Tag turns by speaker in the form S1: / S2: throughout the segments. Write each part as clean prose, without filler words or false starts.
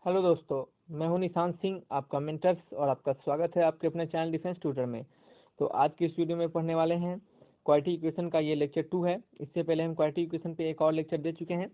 S1: Hello दोस्तों, मैं हूं निशांत सिंह, आपका मेंटर्स, और आपका स्वागत है आपके अपने चैनल डिफेंस ट्यूटर में। तो आज की इस वीडियो में पढ़ने वाले हैं क्वाड्रेटिक इक्वेशन का। ये लेक्चर 2 है। इससे पहले हम क्वाड्रेटिक इक्वेशन पे एक और लेक्चर दे चुके हैं,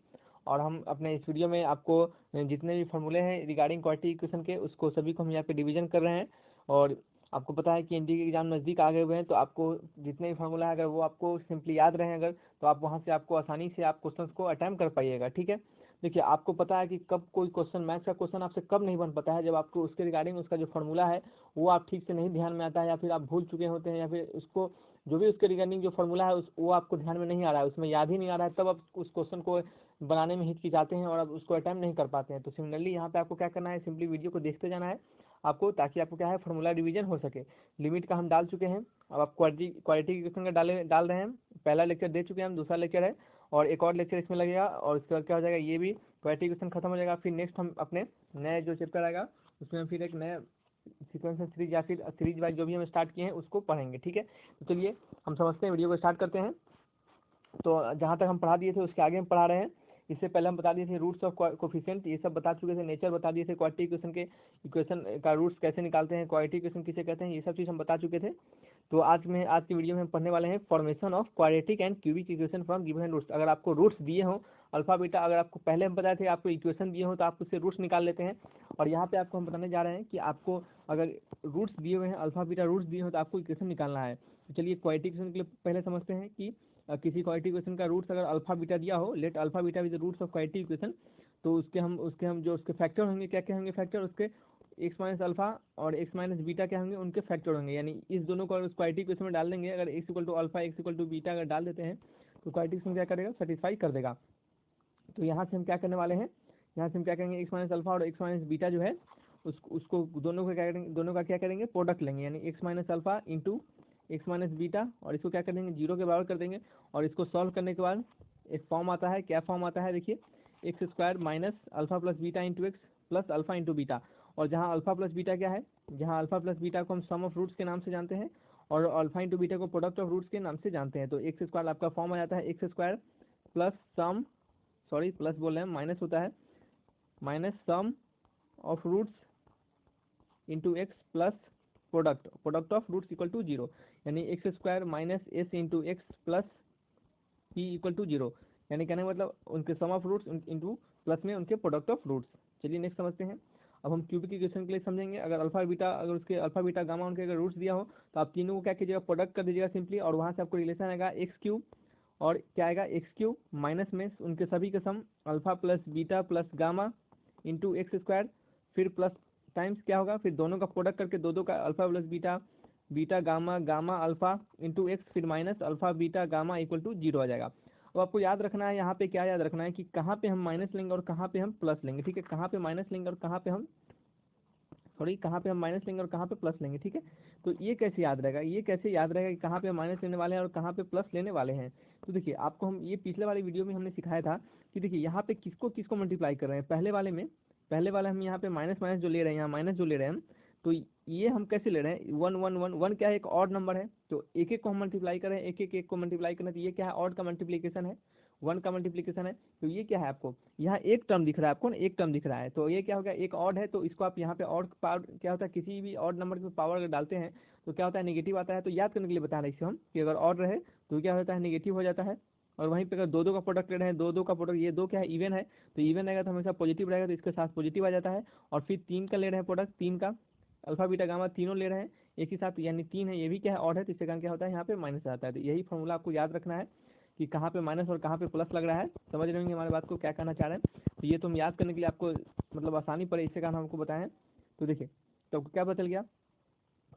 S1: और हम अपने इस वीडियो में आपको जितने भी फॉर्मूले हैं रिगार्डिंग क्वाड्रेटिक इक्वेशन के, उसको सभी को हम यहाँ पे डिवीजन कर रहे हैं। और आपको पता है कि एनडीए के एग्जाम नज़दीक आ गए हुए हैं, तो आपको जितने भी फॉर्मूला है अगर वो आपको सिंपली याद रहे अगर, तो आप वहाँ से आपको आसानी से आप क्वेश्चन को अटैम्प्ट कर पाइएगा। ठीक है, देखिए आपको पता है कि कब कोई क्वेश्चन, मैथ्स का क्वेश्चन आपसे कब नहीं बन पाता है, जब आपको उसके रिगार्डिंग उसका जो फॉर्मूला है वो आप ठीक से नहीं ध्यान में आता है, या फिर आप भूल चुके होते हैं, या फिर उसको जो भी उसके रिगार्डिंग जो फॉर्मूला है वो आपको ध्यान में नहीं आ रहा है, उसमें याद ही नहीं आ रहा है, तब आप उस क्वेश्चन को बनाने में हिचकिचाते हैं और आप उसको अटैम्प्ट नहीं कर पाते हैं। तो सिमिलरली यहाँ पे आपको क्या करना है, सिंपली वीडियो को देखते जाना है आपको, ताकि आपको क्या है फॉर्मूला रिवीजन हो सके। लिमिट का हम डाल चुके हैं, अब आप क्वाड्रेटिक इक्वेशन का डाल रहे हैं। पहला लेक्चर दे चुके हैं हम, दूसरा लेक्चर है और एक और लेक्चर इसमें लगेगा, और उसके बाद क्या हो जाएगा, ये भी क्वाड्रेटिक इक्वेशन खत्म हो जाएगा। फिर नेक्स्ट हम अपने नए जो चैप्टर आएगा उसमें हम फिर एक नया सीक्वेंस सीरीज या फिर सीरीज वाइज जो भी हम स्टार्ट किए हैं उसको पढ़ेंगे। ठीक है, तो चलिए हम समझते हैं, वीडियो को स्टार्ट करते हैं। तो जहाँ तक हम पढ़ा दिए थे उसके आगे हम पढ़ा रहे हैं। इससे पहले हम बता दिए थे रूट्स ऑफ कोफिशिएंट, ये सब बता चुके थे, नेचर बता दिए थे, क्वाड्रेटिक इक्वेशन के इक्वेशन का रूट्स कैसे निकालते हैं, क्वाड्रेटिक इक्वेशन किसे कहते हैं, ये सब चीज़ हम बता चुके थे। तो आज की वीडियो में हम पढ़ने वाले हैं formation of quadratic and cubic equation from given roots. अगर आपको रूट्स दिए हों अल्फा बीटा, अगर आपको पहले हम बताए थे आपको इक्वेशन दिए हो तो आप उससे रूट्स निकाल लेते हैं, और यहाँ पे आपको हम बताने जा रहे हैं कि आपको अगर रूट्स दिए हुए हैं, अल्फा बीटा रूट्स दिए हो तो आपको इक्वेशन निकालना है। तो चलिए क्वाड्रेटिक इक्वेशन के लिए पहले समझते हैं कि किसी क्वाड्रेटिक इक्वेशन का रूट्स अगर अल्फा बीटा दिया हो, let alpha beta with roots of quadratic equation, तो उसके हम जो उसके फैक्टर होंगे, क्या क्या होंगे फैक्टर उसके, एक्स माइनस अल्फा और एक्स माइनस बीटा क्या होंगे, उनके फैक्टर होंगे। यानी इस दोनों को उस क्वाड्रेटिक इक्वेशन में डाल देंगे, अगर x equal to alpha x equal to beta अगर डाल देते हैं तो क्वाड्रेटिक इक्वेशन क्या करेगा, सेटिस्फाई कर देगा। तो यहाँ से हम क्या करने वाले हैं, यहाँ से हम क्या करेंगे, एक्स माइनस अल्फा और एक्स माइनस बीटा जो है उसको दोनों का क्या करेंगे, दोनों का क्या करेंगे, प्रोडक्ट लेंगे, यानी x minus alpha into x minus beta, और इसको क्या कर देंगे, जीरो के बराबर कर देंगे। और इसको सॉल्व करने के बाद एक फॉर्म आता है, क्या फॉर्म आता है, देखिए x square minus alpha plus beta into x plus alpha into beta. और जहाँ अल्फा प्लस बीटा क्या है, जहाँ अल्फा प्लस बीटा को हम सम ऑफ रूट्स के नाम से जानते हैं, और अल्फा इंटू बीटा को प्रोडक्ट ऑफ रूट्स के नाम से जानते हैं। तो एक्स स्क्वायर आपका फॉर्म आ जाता है x square plus sum, sorry plus बोल रहे हैं, माइनस होता है, minus sum of roots into x plus product of roots equal to zero, यानी x square minus S into x plus P equal to zero. यानी कहने का मतलब उनके sum of roots into plus में उनके प्रोडक्ट ऑफ रूट्स। चलिए next समझते हैं। अब हम क्यूबिक इक्वेशन के लिए समझेंगे, अगर अल्फा बीटा, अगर उसके अल्फा बीटा गामा उनके अगर रूट्स दिया हो तो आप तीनों को क्या कीजिएगा, प्रोडक्ट कर दीजिएगा सिंपली, और वहाँ से आपको रिलेशन आएगा एक्स क्यूब, और क्या आएगा एक्स क्यूब माइनस में उनके सभी का sum alpha plus beta plus gamma into x square, फिर प्लस टाइम्स क्या होगा, फिर दोनों का प्रोडक्ट करके दो का alpha plus beta, beta gamma, gamma alpha into x, फिर minus alpha beta gamma equal to zero आ जाएगा। अब आपको याद रखना है, यहाँ पे क्या याद रखना है कि कहाँ पे हम माइनस लेंगे और कहाँ पे हम प्लस लेंगे। ठीक है, कहाँ पे माइनस लेंगे और कहाँ पे हम, सॉरी कहाँ पे हम माइनस लेंगे और कहाँ पे प्लस लेंगे। ठीक है, तो ये कैसे याद रहेगा, ये कैसे याद रहेगा कि कहाँ पे हम माइनस लेने वाले हैं और कहाँ पे प्लस लेने वाले हैं। तो देखिए आपको हम ये पिछले वाले वीडियो में हमने सिखाया था कि देखिए यहाँ पे किसको किसको मल्टीप्लाई कर रहे हैं, पहले वाले हम यहाँ पे माइनस माइनस जो ले रहे हैं, यहाँ माइनस जो ले रहे हैं हम, तो ये हम कैसे ले रहे हैं, वन वन वन वन क्या है, एक ऑड नंबर है, तो एक एक को हम मल्टीप्लाई कर रहे हैं, एक को मल्टीप्लाई करना, तो ये क्या है, ऑड का मल्टीप्लीकेशन है, वन का मल्टीप्लीकेशन है। तो ये क्या है, आपको यहाँ एक टर्म दिख रहा है, आपको ना एक टर्म दिख रहा है, तो ये क्या हो गया, एक ऑड है, तो इसको आप यहाँ पे ऑड पावर क्या होता है, किसी भी ऑड नंबर के पावर अगर डालते हैं तो क्या होता है, नेगेटिव आता है। तो याद करने के लिए बता रहे हैं इसे हम कि अगर ऑड रहे तो क्या होता है, नेगेटिव हो जाता है। और वहीं पे अगर दो का प्रोडक्ट ले रहे हैं, दो का प्रोडक्ट, ये दो क्या है, इवन है, तो इवन रहेगा तो हमेशा पॉजिटिव रहेगा, तो इसके साथ पॉजिटिव आ जाता है। और फिर तीन का ले रहे हैं प्रोडक्ट, तीन का अल्फा बीटा गामा तीनों ले रहे हैं एक ही साथ, यानी तीन है, ये भी क्या है, ऑड है, तो इससे कारण क्या होता है, यहाँ पे माइनस आता है। तो यही फॉर्मूला आपको याद रखना है कि कहाँ पे माइनस और कहाँ पे प्लस लग रहा है। समझ रहे होंगे हमारे बात को, क्या कहना चाह रहे हैं। तो ये तुम याद करने के लिए आपको मतलब आसानी पड़े, इससे कारण हमको बताएं। तो देखिए तो क्या पता चल गया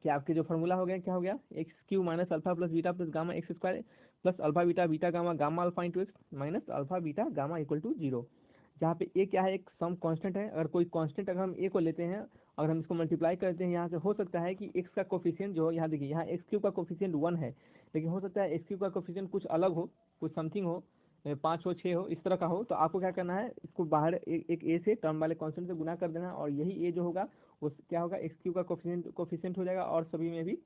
S1: कि आपके जो फॉर्मूला हो गया, क्या हो गया, x cube minus alpha plus beta plus gamma x square plus alpha beta beta gamma gamma alpha into x minus alpha beta gamma equal to zero. जहाँ पे ए क्या है, एक सम कांस्टेंट है, अगर कोई कांस्टेंट अगर हम ए को लेते हैं, अगर हम इसको मल्टीप्लाई करते हैं, यहाँ से हो सकता है कि एक्स का कोफिशिएंट जो, यहाँ देखिए यहाँ एक्स क्यू का कोफिशिएंट वन है, लेकिन हो सकता है एक्स क्यू का कोफिशिएंट कुछ अलग हो, कुछ समथिंग हो, पाँच हो, छः हो, इस तरह का हो। तो आपको क्या करना है, इसको बाहर एक ए से टर्म वाले कॉन्स्टेंट से गुना कर देना है, और यही ए जो होगा वो क्या होगा, एक्स क्यू का कोफिशिएंट हो जाएगा, और सभी में भी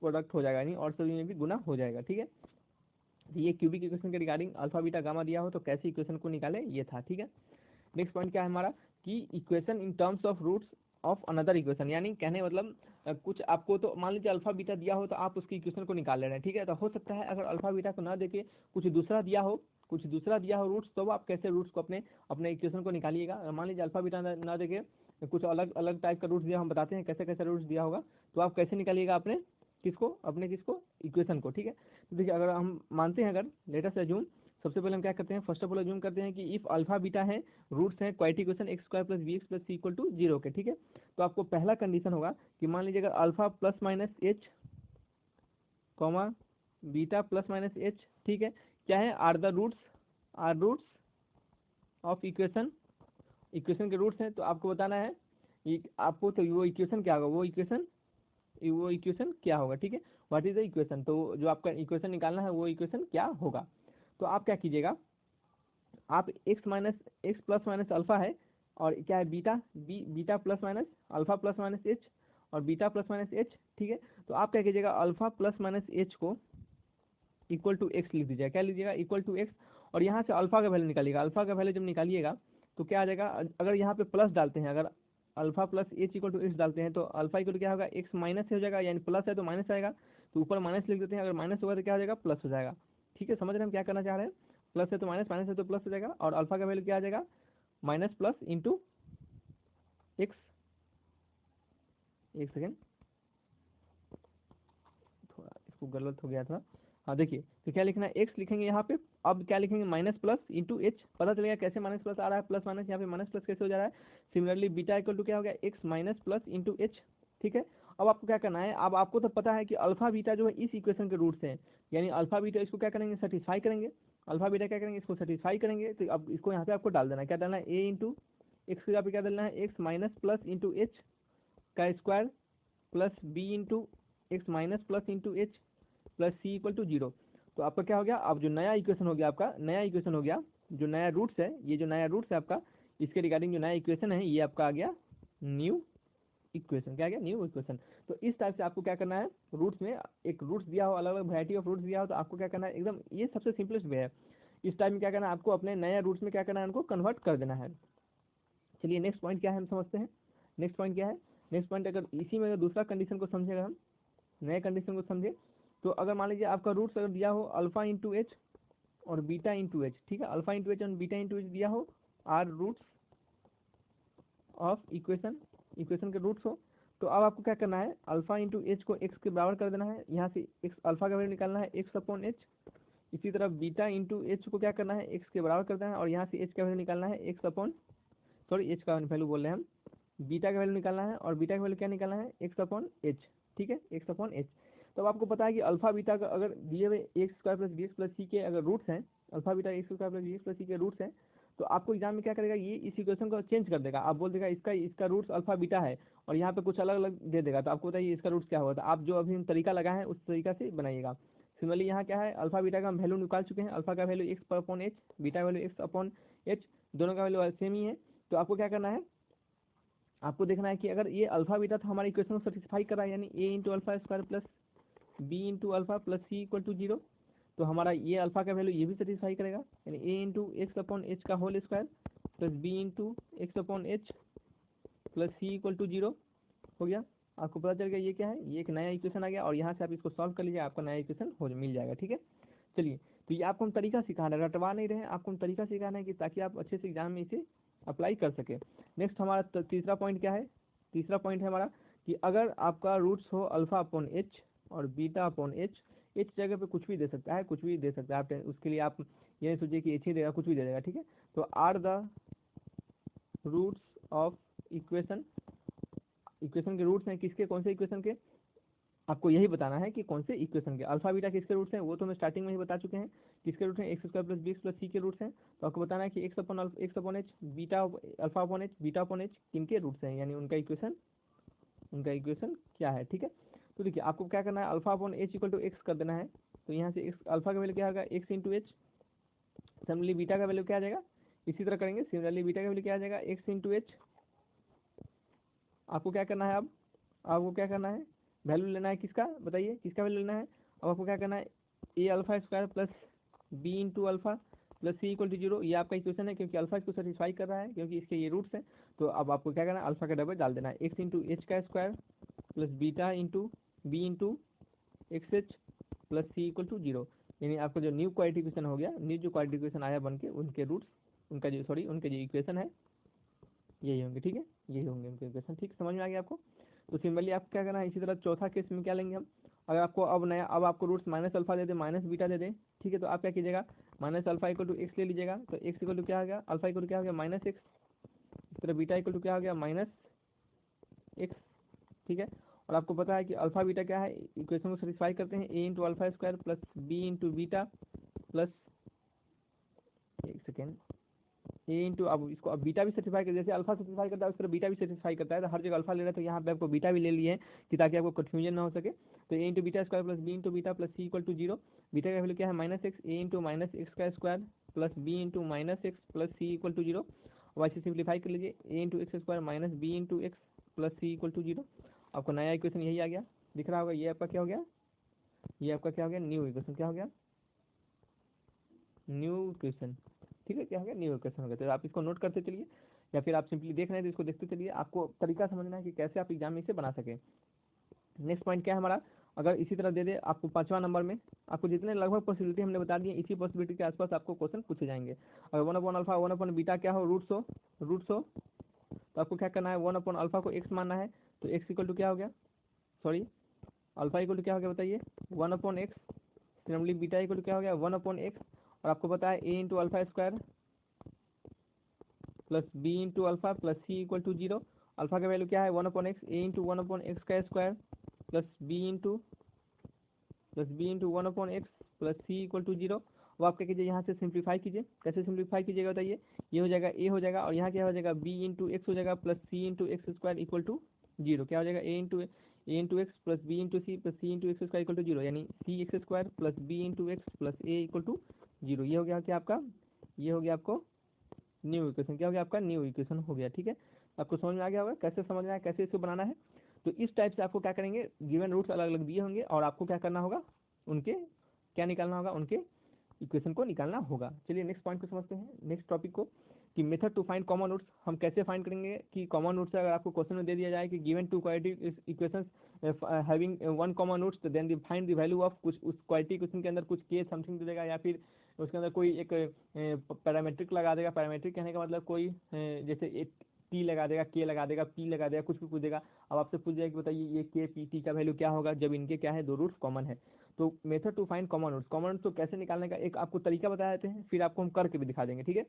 S1: प्रोडक्ट हो जाएगा, यानी और सभी में भी गुना हो जाएगा। ठीक है, तो ये क्यूबिक इक्वेशन के रिगार्डिंग अल्फा बीटा गामा दिया हो तो कैसे इक्वेशन को निकाले, ये था। ठीक है, नेक्स्ट पॉइंट क्या है हमारा, कि equation in terms of roots of another equation, यानी कहने मतलब कुछ आपको तो मान लीजिए अल्फा बीटा दिया हो तो आप उसकी इक्वेशन को निकाल ले रहे हैं, ठीक है। तो हो सकता है अगर अल्फा बीटा को ना देके कुछ दूसरा दिया हो, रूट्स, तो आप कैसे रूट्स को अपने अपने इक्वेशन को निकालिएगा। मान लीजिए अल्फा बीटा ना देके कुछ अलग अलग टाइप का रूट्स दिया, हम बताते हैं कैसे कैसे रूट्स दिया होगा, तो आप कैसे निकालिएगा अपने किसको इक्वेशन को, ठीक है। तो देखिए अगर हम मानते हैं, अगर लेट अस अज्यूम, सबसे पहले हम क्या करते हैं, फर्स्ट ऑफ ऑल अज्यूम करते हैं कि इफ अल्फा बीटा है, रूट्स हैं quadratic equation x square plus b x plus c equal to 0 के, ठीक है। तो आपको पहला कंडीशन होगा कि मान लीजिए अगर alpha plus minus H comma beta plus minus H, ठीक है, क्या है, आर रूट्स ऑफ इक्वेशन के रूट्स हैं। तो आपको बताना है आपको, तो वो इक्वेशन क्या होगा, वो इक्वेशन क्या होगा, ठीक है, व्हाट इज द इक्वेशन। तो जो आपका इक्वेशन निकालना है वो इक्वेशन क्या होगा। तो आप क्या कीजिएगा, आप एक्स प्लस माइनस अल्फा है और क्या है beta plus minus alpha plus minus H और बीटा प्लस माइनस एच, ठीक है। तो आप क्या कीजिएगा, अल्फा प्लस माइनस एच को इक्वल टू एक्स लिख दीजिएगा, क्या लीजिएगा, इक्वल टू एक्स, और यहाँ से अल्फा का वैल्यू निकालिएगा। अल्फा का वैल्यू जब निकालिएगा तो क्या आ जाएगा, अगर यहाँ पे प्लस डालते हैं, अगर alpha plus h equal to x डालते हैं तो अल्फा इक्वल टू क्या होगा, एक्स माइनस हो जाएगा, यानी प्लस है तो माइनस आएगा, तो ऊपर माइनस लिख देते हैं, अगर माइनस होगा तो क्या हो जाएगा, प्लस हो जाएगा, ठीक है। समझ रहे हैं हम क्या करना चाह रहे हैं, प्लस है तो माइनस, माइनस है तो प्लस हो जाएगा, और अल्फा का वैल्यू क्या आ जाएगा, माइनस प्लस इंटू एक्स। एक सेकेंड, थोड़ा इसको गलत हो गया था। हाँ देखिए, तो क्या लिखना है, एक्स लिखेंगे यहाँ पे, अब क्या लिखेंगे, माइनस प्लस इंटू एच, पता चलेगा कैसे माइनस प्लस आ रहा है, प्लस माइनस यहाँ पे माइनस प्लस कैसे हो जा रहा है। सिमिलरली बीटा इक्वल टू क्या हो गया, x minus plus into H, ठीक है। अब आपको क्या करना है, अब आपको तो पता है कि अल्फा बीटा जो है इस इक्वेशन के रूट्स हैं, यानी अल्फा बीटा इसको क्या करेंगे, सेटिस्फाई करेंगे, अल्फा बीटा क्या करेंगे, इसको सेटिस्फाई करेंगे। तो अब इसको यहाँ पे आपको डाल देना है, क्या डालना है, ए इंटू एक्स के यहाँ पे क्या डालना है, x minus plus into h का square plus b into x minus plus into h plus c equal to 0। तो आपका क्या हो गया, अब जो नया इक्वेशन हो गया, आपका नया इक्वेशन हो गया, जो नया रूट्स है, ये जो नया रूट्स है आपका, इसके रिगार्डिंग जो नया इक्वेशन है ये आपका आ गया न्यू इक्वेशन, क्या आ गया, न्यू इक्वेशन। तो इस टाइप से आपको क्या करना है, रूट्स में एक रूट्स दिया हो, अलग अलग वैरायटी ऑफ रूट्स दिया हो, तो आपको क्या करना है, एकदम ये सबसे सिंपलेस्ट वे है। इस टाइप में क्या करना है, आपको अपने नए रूट्स में क्या करना है, उनको कन्वर्ट कर देना है। चलिए नेक्स्ट पॉइंट क्या है हम समझते हैं। नेक्स्ट पॉइंट क्या है, नेक्स्ट पॉइंट अगर इसी में अगर दूसरा कंडीशन को समझेगा, हम नए कंडीशन को समझे, तो अगर मान लीजिए आपका रूट्स अगर दिया हो अल्फा इंटू एच और बीटा इंटू एच, ठीक है, अल्फा इंटू एच और बीटा इंटू एच दिया हो, आर रूट्स ऑफ इक्वेशन के रूट्स हो, तो अब आपको क्या करना है, अल्फा इंटू एच को एक्स के बराबर कर देना है, यहाँ से एक्स अल्फा का वैल्यू निकालना है एक्स अपॉन एच। इसी तरह बीटा इंटू एच को क्या करना है, एक्स के बराबर कर देना है, और यहाँ से एच का वैल्यू निकालना है एक्स अपॉन, सॉरी एच का वैल्यू बोल रहे हैं हम, बीटा का वैल्यू निकालना है, और बीटा का वैल्यू क्या निकालना है, एक्स अपॉन एच, ठीक है, एक्स अपॉन एच। तो अब आपको पता है कि अल्फा बीटा का अगर दिए हुए x square plus b x plus c के अगर रूट्स हैं, alpha beta x square plus b x plus c के रूट्स हैं, तो आपको एग्जाम में क्या करेगा, ये इस इक्वेशन को चेंज कर देगा, आप बोल देगा इसका रूट्स अल्फा बीटा है, और यहाँ पे कुछ अलग अलग दे देगा, तो आपको बताइए इसका रूट्स क्या होगा। तो आप जो अभी हम तरीका लगा है उस तरीका से बनाइएगा। सिमिलरली यहाँ क्या है, अल्फा बीटा का हम वैल्यू निकाल चुके हैं, अल्फा का value x upon h, beta का वैल्यू एक्स अपॉन एच, दोनों का वैल्यू सेम ही है। तो आपको क्या करना है, आपको देखना है कि अगर ये अल्फा बीटा तो हमारे इक्वेशन को सेटिस्फाई कर रहा है, यानी a into alpha square plus b into alpha plus c equal to 0, तो हमारा ये अल्फा का वैल्यू ये भी सेटिस्फाई करेगा, यानी a into x upon h का whole square plus b into x upon h plus c equal to 0 हो गया। आपको पता चल गया ये क्या है, ये एक नया इक्वेशन आ गया, और यहाँ से आप इसको सॉल्व कर लीजिए, आपका नया इक्वेशन हो मिल जाएगा, ठीक है। चलिए, तो ये आपको हम तरीका सिखा रहे हैं, रटवा नहीं रहे हैं, आपको हम तरीका सिखाना है कि ताकि आप अच्छे से एग्जाम में इसे अप्लाई कर सके। नेक्स्ट हमारा तीसरा पॉइंट क्या है, तीसरा पॉइंट है हमारा कि अगर आपका रूट्स हो अल्फा अपॉन एच और बीटा अपॉन एच जगह पे कुछ भी दे सकता है, कुछ भी दे सकता है, आप उसके लिए आप ये नहीं सोचिए कि एच ही देगा, कुछ भी दे देगा, ठीक है। तो are the roots of equation के रूट्स हैं किसके, कौन से इक्वेशन के, आपको यही बताना है कि कौन से इक्वेशन के। अल्फा बीटा किसके रूट्स हैं, वो तो हम स्टार्टिंग में ही बता चुके हैं, किसके रूट्स हैं, x square plus b x plus c के रूट्स हैं। तो आपको बताना है कि x upon h, beta alpha upon h, beta upon h किनके रूट्स हैं, यानी उनका इक्वेशन क्या है, ठीक है। तो देखिए आपको क्या करना है, alpha upon h equal to x कर देना है, तो यहाँ से एक्स अल्फा का वैल्यू क्या होगा, x into H. Similarly beta का वैल्यू क्या आ जाएगा, इसी तरह करेंगे, सिमिलरली बीटा का वैल्यू क्या आ जाएगा, एक्स इंटू एच। आपको क्या करना है, अब आपको क्या करना है, वैल्यू लेना है किसका, बताइए किसका वैल्यू लेना है। अब आपको क्या करना है, a alpha square plus b into alpha plus c equal to 0, ये आपका इक्वेशन है क्योंकि अल्फा इसको सेटिस्फाई कर रहा है क्योंकि इसके ये रूट्स हैं। तो अब आपको क्या करना है, अल्फा का डबल डाल देना है, एक्स इंटू एच का square plus beta into b into x h plus c equal to 0। यानी आपको जो न्यू क्वाड्रेटिक इक्वेशन हो गया, न्यू जो क्वाड्रेटिक इक्वेशन आया बन के, उनके रूट्स, उनका जो उनके जो इक्वेशन है यही होंगे। ठीक है, यही होंगे उनके इक्वेशन। ठीक, समझ में आ गया आपको। तो सिंपली आपको क्या करना है, इसी तरह चौथा केस में क्या लेंगे हम, अगर आपको अब आपको रूट्स माइनस अल्फा दे दे, माइनस बीटा दे दे, ठीक है, तो आप क्या कीजिएगा, minus alpha equal to x ले लीजिएगा। तो एक्स इक्वल टू क्या हो गया, अल्फा इक्वल टू क्या हो गया माइनस एक्स, इस तरह बीटा इक्वल टू क्या हो गया माइनस एक्स। ठीक है, और आपको पता है कि अल्फा बीटा क्या है, इक्वेशन को सेटिस्फाई करते हैं, a into alpha square plus b into beta plus, एक सेकेंड, ए इंटू, अब इसको अब बीटा भी सेटिस्फाई कर, जैसे अल्फा सेटिस्फाई करता है उस तरह बीटा भी सेटिस्फाई करता है। तो हर जगह अल्फा ले रहा है तो यहाँ पे आपको बीटा भी ले लिए हैं कि ताकि आपको कन्फ्यूजन ना हो सके। तो a into beta square plus b into beta plus c equal to 0। Beta का वैल्यू क्या है minus x, a into minus x का square plus b into minus x plus c equal to 0। अब ऐसे सिंप्लीफाई कर लीजिए, a into x square minus b into x plus c equal to 0। आपको नया इक्वेशन यही आ गया, दिख रहा होगा, ये आपका क्या हो गया, ये आपका क्या हो गया, न्यू इक्वेशन। क्या हो गया, न्यू इक्वेशन। ठीक है, क्या हो गया, न्यू इक्वेशन हो गया। तो आप इसको नोट करते चलिए, या फिर आप सिंपली देख रहे हैं तो इसको देखते चलिए, आपको तरीका समझना है कि कैसे आप एग्जाम में इसे बना सके। नेक्स्ट पॉइंट क्या है हमारा, अगर इसी तरह दे दे आपको 5वां नंबर में, आपको जितने लगभग पॉसिबिलिटी हमने बता दी है, इसी पॉसिबिलिटी के आसपास आपको क्वेश्चन पूछे जाएंगे। अगर 1 अल्फा 1 बीटा क्या हो, रूट्स हो, तो आपको क्या करना है, 1 अल्फा को एक्स मानना है। तो एक्स इक्वल टू क्या हो गया, सॉरी, अल्फा इक्वल टू क्या हो गया बताइए, 1/x। Similarly beta equal to क्या हो गया, 1/x। और आपको पता है a into alpha square plus b into alpha plus c equal to 0। Alpha का वैल्यू क्या है 1/x, ए इंटू 1/x का square plus b into 1/x plus c equal to 0। वो आप क्या कीजिए, यहाँ से सिंप्लीफाई कीजिए। कैसे सिंप्लीफाई कीजिएगा बताइए, ये हो जाएगा ए हो जाएगा, और यहाँ क्या हो जाएगा बी इंटू एक्स हो जाएगा plus c into x square equal to 0। क्या हो जाएगा, a into x plus b into c plus c into x square equal to 0, यानी c x square plus b into x plus a equal to 0। ये हो गया क्या आपका, ये हो गया आपको न्यू इक्वेशन। क्या हो गया आपका, न्यू इक्वेशन हो गया। ठीक है, आपको समझ में आ गया होगा कैसे समझना है, कैसे इसको बनाना है। तो इस टाइप से आपको क्या करेंगे, गिवन रूट्स अलग अलग दिए होंगे और आपको क्या करना होगा, उनके क्या निकालना होगा, उनके इक्वेशन को निकालना होगा। चलिए नेक्स्ट पॉइंट को समझते हैं, नेक्स्ट टॉपिक को, कि method to find common roots. हम कैसे फाइंड करेंगे कि कॉमन रूट्स, अगर आपको क्वेश्चन में दे दिया जाए कि given two quadratic equations having one common roots, then find the value of, कुछ उस क्वाड्रेटिक इक्वेशन के अंदर कुछ के समथिंग दे देगा, या फिर उसके अंदर कोई एक पैरामीट्रिक लगा देगा। पैरामीट्रिक कहने का मतलब कोई जैसे एक टी लगा देगा, के लगा देगा, पी लगा देगा, कुछ भी पूछ देगा। अब आपसे पूछ जाएगा कि बताइए ये के पी टी का वैल्यू क्या होगा जब इनके क्या है, दो रूट्स कॉमन है। तो method to find common roots, common roots को कैसे निकालने का एक आपको तरीका बता देते हैं, फिर आपको हम करके भी दिखा देंगे। ठीक है,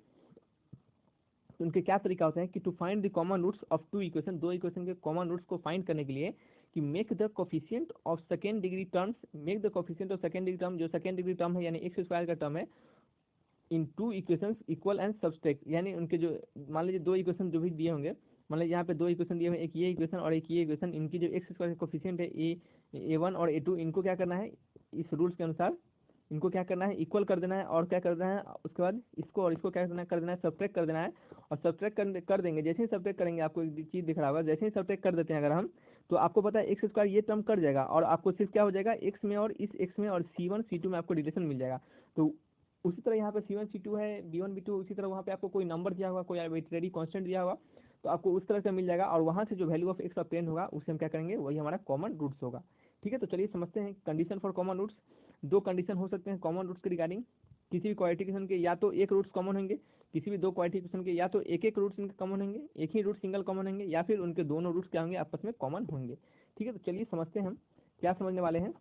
S1: तो उनके क्या तरीका होता है कि to find the common roots of two equation, दो इक्वेशन के कॉमन रूट्स को फाइंड करने के लिए, कि make the coefficient of second degree terms, make the coefficient of second degree term, जो सेकेंड डिग्री टर्म है यानी एक्स स्क्वायर का टर्म है, in two equations equal and subtract. यानी उनके जो, मान लीजिए दो इक्वेशन जो भी दिए होंगे, मान लीजिए यहाँ पे दो इक्वेशन दिए हुए, एक ये इक्वेशन और एक ये इक्वेशन, इनकी जो एक्स स्क्वायर का कोफिशिएंट है A1 और A2, इनको क्या करना है, इस रूल्स के अनुसार इनको क्या करना है, इक्वल कर देना है, और क्या कर देना है उसके बाद इसको और इसको क्या करना कर देना है, सब्ट्रैक्ट कर देना है। और सब्ट्रैक्ट कर देंगे, जैसे ही सब्ट्रैक्ट करेंगे आपको एक चीज़ दिख रहा होगा, जैसे ही सब्ट्रैक्ट कर देते हैं अगर हम, तो आपको पता है एक्स स्क्वायर ये टर्म कट जाएगा, और आपको सिर्फ क्या हो जाएगा, एक्स में और इस एक्स में और C1 C2 में आपको रिलेशन मिल जाएगा। तो उसी तरह यहाँ पे C1 C2 है, B1 B2, उसी तरह वहाँ पे आपको कोई नंबर दिया होगा, कोई आर्बिट्रेरी कांस्टेंट दिया होगा, तो आपको उस तरह से मिल जाएगा, और वहाँ से जो वैल्यू ऑफ एक्स ऑब्टेन होगा उसे हम क्या करेंगे, वही हमारा कॉमन रूट्स होगा। ठीक है, तो चलिए समझते हैं कंडीशन फॉर कॉमन रूट्स। दो कंडीशन हो सकते हैं कॉमन रूट्स के रिगार्डिंग, किसी भी क्वाड्रेटिक इक्वेशन के या तो एक रूट्स कॉमन होंगे, किसी भी दो क्वाड्रेटिक इक्वेशन के या तो एक एक रूट्स इनके कॉमन होंगे, एक ही रूट सिंगल कॉमन होंगे, या फिर उनके दोनों रूट्स क्या होंगे, आपस में कॉमन होंगे। ठीक है, तो चलिए समझते हैं हम क्या समझने वाले हैं।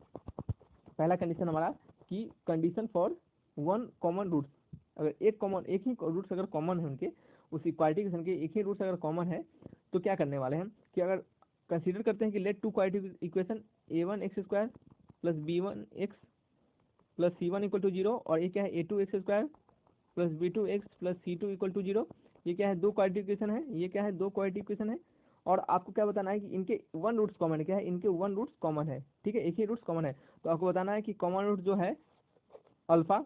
S1: पहला कंडीशन हमारा कि condition for one common roots, अगर एक ही रूट्स अगर कॉमन है उनके, उस क्वाड्रेटिक इक्वेशन के एक ही रूट्स अगर कॉमन है, तो क्या करने वाले हैं कि अगर कंसीडर करते हैं कि let two quadratic equation A1 x square plus B1 x plus C1 equal to 0, और ये क्या है A2 x square plus B2 x plus C2 equal to 0। ये क्या है, दो क्वाड्रेटिक इक्वेशन है, ये क्या है, दो क्वाड्रेटिक इक्वेशन है, और आपको क्या बताना है कि इनके वन रूट्स कॉमन है। क्या है, इनके वन रूट्स कॉमन है। ठीक है, एक ही रूट्स कॉमन है, तो आपको बताना है कि कॉमन रूट जो है अल्फा,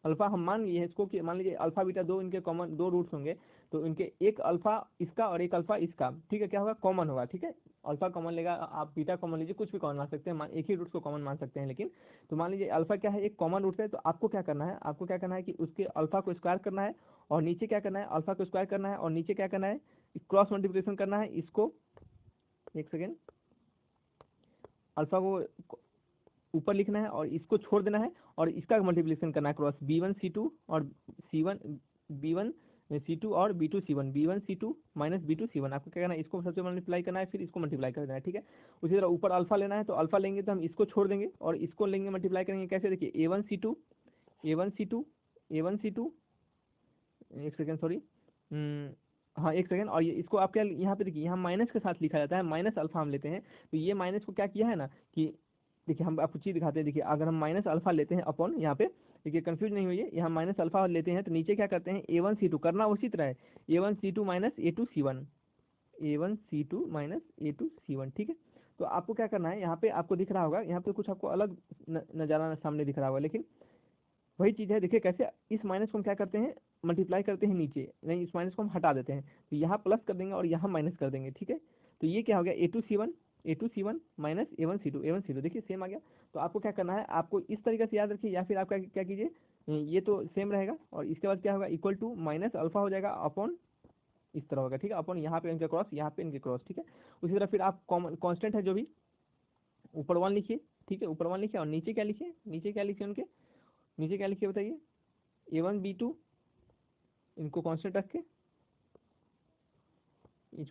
S1: अल्फा हम मान लिए इसको कि मान लीजिए अल्फा बीटा दो इनके कॉमन दो रूट्स होंगे, तो इनके एक अल्फा इसका और एक अल्फा इसका, ठीक है, क्या होगा, कॉमन होगा, ठीक है, अल्फा कॉमन लेगा, आप बीटा कॉमन लीजिए, कुछ भी कॉमन मान सकते हैं, एक ही रूट्स को कॉमन मान सकते हैं, लेकिन तो मान लीजिए अल्फा क्या है, एक कॉमन रूट है, तो आपको क्या करना है, आपको क्या करना है कि उसके अल्फा को स्क्वायर करना है और नीचे क्या करना है, अल्फा को स्क्वायर करना है और नीचे क्या करना है, क्रॉस मल्टीप्लिकेशन करना है, इसको एक सेकेंड, अल्फा को ऊपर लिखना है और इसको छोड़ देना है और इसका मल्टीप्लिकेशन करना है क्रॉस B1 C2 और C1 B1 C2 और B2 C1, B1 C2 minus B2 C1, आपको क्या करना है, इसको सबसे मल्टीप्लाई करना है, फिर इसको मल्टीप्लाई कर देना है, ठीक है। उसी तरह ऊपर अल्फा लेना है, तो अल्फा लेंगे तो हम इसको छोड़ देंगे और इसको लेंगे, मल्टीप्लाई करेंगे कैसे, देखिए A1 C2 एक सेकेंड सॉरी, हाँ एक सेकेंड, और ये इसको आप क्या यहाँ पे देखिए, यहाँ माइनस के साथ लिखा जाता है, माइनस अल्फा हम लेते हैं, तो ये माइनस को क्या किया है ना कि देखिए हम आपको चीज़ दिखाते हैं, देखिए अगर हम माइनस अल्फा लेते हैं अपॉन यहाँ पे, देखिए कंफ्यूज नहीं हुई है, यहाँ माइनस अल्फा लेते हैं तो नीचे क्या करते हैं, A1 C2 करना उसी तरह है, A1 C2 minus A2 C1, A1 C2 minus A2 C1, ठीक है। तो आपको क्या करना है, यहाँ पे आपको दिख रहा होगा, यहाँ पे कुछ आपको अलग नज़ारा सामने दिख रहा होगा, लेकिन वही चीज़ है, देखिए कैसे इस माइनस को हम क्या करते हैं, मल्टीप्लाई करते हैं नीचे, नहीं इस माइनस को हम हटा देते हैं, तो यहाँ प्लस कर देंगे और यहाँ माइनस कर देंगे, ठीक है। तो ये क्या हो गया, A2 C1 minus A1 C2, देखिए सेम आ गया। तो आपको क्या करना है, आपको इस तरीके से याद रखिए, या फिर आप क्या कीजिए, ये तो सेम रहेगा और इसके बाद क्या होगा, इक्वल टू माइनस अल्फा हो जाएगा अपॉन इस तरह होगा, ठीक है, अपॉन यहाँ पे इनके क्रॉस, यहाँ पे इनके क्रॉस, ठीक है। उसी तरह फिर आप कॉमन कांस्टेंट है जो भी, ऊपर 1 लिखिए, ठीक है, ऊपर 1 लिखिए और नीचे क्या लिखिए, नीचे क्या लिखिए उनके, नीचे क्या लिखिए बताइए, A1 B2, इनको कांस्टेंट रख के,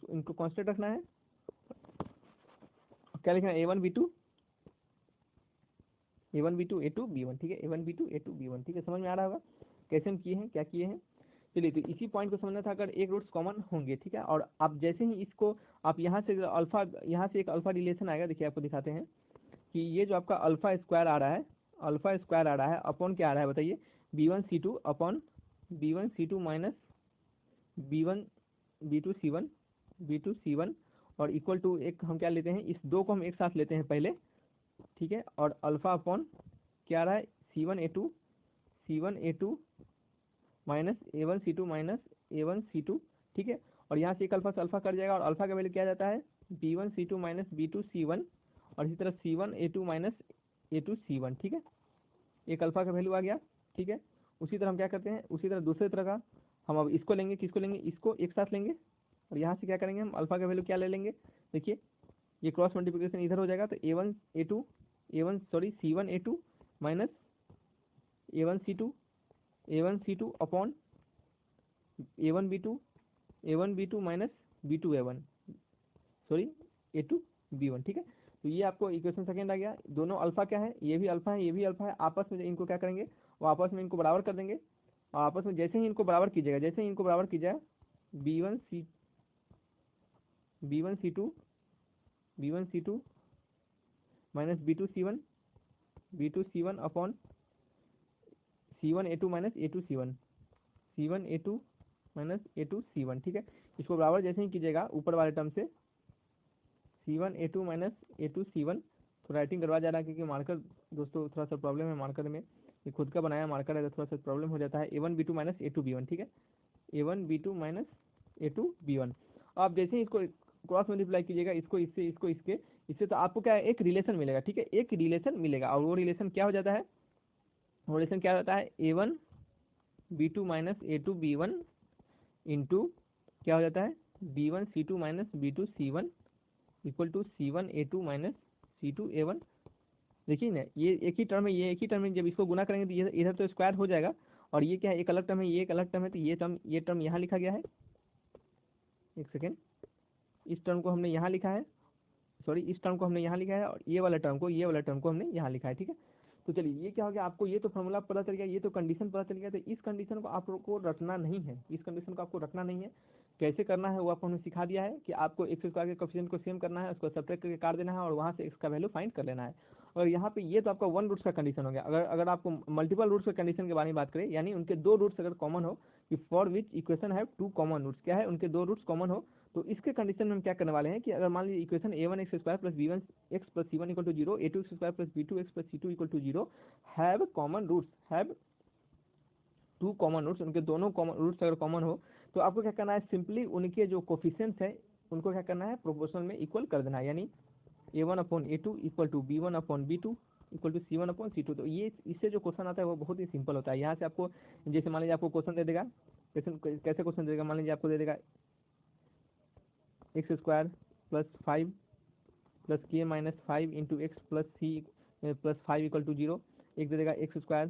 S1: इनको कांस्टेंट रखना है, क्या लिखना है, A1 B2 A2 B1, ठीक है, A1 B2 A2 B1, ठीक है, समझ में आ रहा होगा कैसे हम किए हैं, क्या किए हैं। चलिए, तो इसी पॉइंट को समझना था, अगर एक रूट्स कॉमन होंगे, ठीक है, और आप जैसे ही इसको आप यहाँ से अल्फा, यहाँ से एक अल्फा रिलेशन आएगा, देखिए आपको दिखाते हैं कि ये जो आपका अल्फा स्क्वायर आ रहा है, अल्फा स्क्वायर आ रहा है अपॉन क्या आ रहा है बताइए, B1 C2 upon B1 C2 minus B2 C1 और इक्वल टू एक हम क्या लेते हैं, इस दो को हम एक साथ लेते हैं पहले, ठीक है, और अल्फा अपॉन क्या आ रहा है, C1 A2 minus A1 C2 minus A1 C2, ठीक है, और यहाँ से एक अल्फा से अल्फा कट जाएगा और अल्फा का वैल्यू क्या जाता है, B1 C2 minus B2 C1 और इसी तरह C1 A2 minus A2 C1, ठीक है, एक अल्फा का वैल्यू आ गया, ठीक है। उसी तरह हम क्या करते हैं, उसी तरह दूसरे तरह का हम अब इसको लेंगे, किसको लेंगे, इसको एक साथ लेंगे और यहाँ से क्या करेंगे, हम अल्फा का वैल्यू क्या ले लेंगे, देखिए ये क्रॉस मल्टीप्लिकेशन इधर हो जाएगा, तो C1 A2 minus A1 C2 upon A1 B2 minus B2 A1 sorry A2 B1, ठीक है। तो ये आपको इक्वेशन सेकेंड आ गया, दोनों अल्फा क्या है, ये भी अल्फा है, ये भी अल्फा है, आपस में इनको क्या करेंगे, वो आपस में इनको बराबर कर देंगे और आपस में जैसे ही इनको बराबर कीजिएगा, जैसे ही इनको बराबर कीजिएगा, B1 C2 minus B2 C1 upon C1 A2 minus A2 C1 minus A2 C1, ठीक है। इसको बराबर जैसे ही कीजिएगा ऊपर वाले टर्म से C1 A2 minus A2 C1, तो राइटिंग करवा जा रहा है क्योंकि मार्कर दोस्तों थोड़ा सा प्रॉब्लम है मार्कर में, ये खुद का बनाया मार्कर है तो थोड़ा सा प्रॉब्लम हो जाता है, A1 B2 minus A2 B1, ठीक है, A1 B2 minus A2 B1। आप जैसे ही इसको क्रॉस मल्टीप्लाई कीजिएगा, इसको इससे, इसको इससे तो आपको क्या है, एक रिलेशन मिलेगा, ठीक है, एक रिलेशन मिलेगा और वो रिलेशन क्या हो जाता है, वो रिलेशन क्या होता है, A1B2 माइनस A2B1 इंटू क्या हो जाता है, B1C2 minus B2C1 equal to C1A2 minus C2A1। देखिए ना, ये एक ही टर्म है, ये एक ही टर्म है, जब इसको गुना करेंगे तो ये इधर तो स्क्वायर हो जाएगा और ये क्या है, एक अलग टर्म है, ये एक अलग टर्म है, तो ये टर्म यहाँ लिखा गया है, एक सेकेंड, इस टर्म को हमने यहाँ लिखा है, सॉरी इस टर्म को हमने यहाँ लिखा है और ये वाला टर्म को हमने यहाँ लिखा है, ठीक है। तो चलिए ये क्या हो गया, आपको ये तो फॉर्मूला पता चल गया, ये तो कंडीशन पता चल गया, तो इस कंडीशन को आप लोग को रटना नहीं है, इस कंडीशन को आपको रटना नहीं है, कैसे करना है वो आपको हमने सिखा दिया है कि आपको एक्स स्क्वायर के कोफिशिएंट को सेम करना है, उसको सब्ट्रैक्ट करके काट देना है और वहाँ से एक्स का वैल्यू फाइंड कर लेना है। और यहाँ पे ये तो आपका वन रूट्स का कंडीशन हो गया। अगर आपको मल्टीपल रूट्स का कंडीशन के बारे में बात करें, यानी उनके दो रूट्स अगर कॉमन हो, कि for which equation have two common roots, क्या है, उनके दो रूट्स कॉमन हो, तो इसके कंडीशन में हम क्या करने वाले हैं कि अगर मान लीजिए equation A1x² plus B1x plus C1 equal to 0, A2x² plus B2x plus C2 equal to 0 have common roots, have two common roots, उनके दोनों कॉमन रूट्स अगर कॉमन हो तो आपको क्या करना है, सिंपली उनके जो कोफिशिएंट्स है उनको क्या करना है, प्रोपोर्शनल में इक्वल कर देना है, यानी A1/A2 equal to B1/B2 equal to C1/C2। तो ये इससे जो क्वेश्चन आता है वो बहुत ही सिंपल होता है। यहाँ से आपको जैसे मान लीजिए आपको क्वेश्चन दे देगा, कैसे क्वेश्चन देगा, मान लीजिए आपको दे देगा x² + 5 + k - 5 into x plus c plus 5 equal to 0। एक दे देगा x²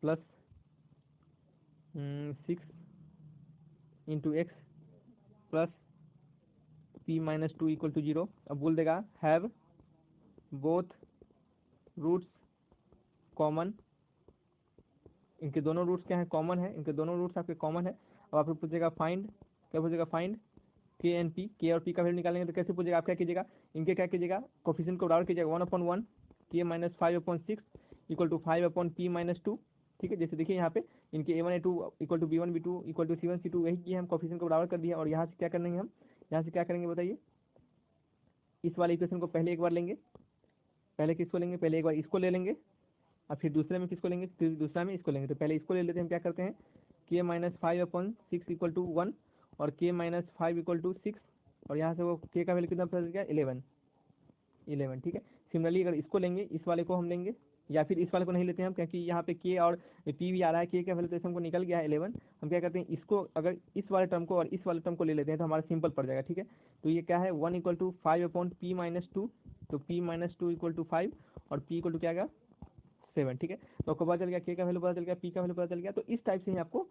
S1: + 6 into x plus p - 2 equal to 0। अब बोल देगा हैव बोथ रूट्स कॉमन, इनके दोनों रूट्स क्या है, कॉमन है, इनके दोनों रूट्स आपके कॉमन है। अब आपको पूछेगा फाइंड, क्या पूछेगा, फाइंड के एंड पी, के और पी का वैल्यू निकालेंगे। तो कैसे पूछेगा, आप क्या कीजिएगा, इनके क्या कीजिएगा, कोफिशिएंट को बराबर कीजिएगा 1/1 k - 5/6 इक्वल टू 5/p - 2। ठीक है, जैसे देखिए यहाँ पे इनके A1 A2 equal to B1 B2 equal to C1 C2 वही किए हम, कोफिशिएंट को बराबर कर दिया। और यहाँ से क्या करेंगे हम, यहाँ से क्या करेंगे बताइए, इस वाले इक्वेशन को पहले एक बार लेंगे, पहले किसको लेंगे, पहले एक बार इसको ले लेंगे और फिर दूसरे में किसको लेंगे, फिर दूसरा में इसको लेंगे। तो पहले इसको ले लेते हैं, हम क्या करते हैं, k - 5/6 इक्वल टू 1 और k - 5 इक्वल टू 6 और यहाँ से वो k का वैल्यू कितना पता चल गया, 11। ठीक है, सिमिलरली अगर इसको लेंगे, इस वाले को हम लेंगे या फिर इस वाले को नहीं लेते हैं हम, क्योंकि यहाँ पे k और p भी आ रहा है, k का वैल्यू तो हमको निकल गया है 11। हम क्या करते हैं, इसको अगर इस वाले टर्म को और इस वाले टर्म को ले लेते हैं तो हमारा सिंपल पड़ जाएगा। ठीक है, तो ये क्या है 1 इक्वल टू 5/p - 2, तो p - 2 इक्वल टू 5 और p इक्वल टू क्या आएगा 7। ठीक है, तो आपको पता चल गया, k का वैल्यू पता चल गया, p का वैल्यू पता चल गया। तो इस टाइप से ही आपको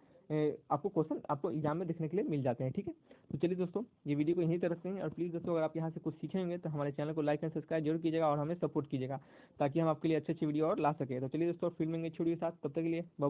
S1: क्वेश्चन आपको एग्जाम में देखने के लिए मिल जाते हैं। ठीक है, तो चलिए दोस्तों ये वीडियो को यहीं तक रखते हैं और प्लीज़ दोस्तों अगर आप यहाँ से कुछ सीखेंगे तो हमारे चैनल को लाइक एंड सब्सक्राइब जरूर कीजिएगा और हमें सपोर्ट कीजिएगा ताकि हम आपके लिए अच्छी अच्छी वीडियो और ला सके। तो चलिए दोस्तों फिर मिलेंगे छुट्टी के साथ, तब तक के लिए बाय बाय।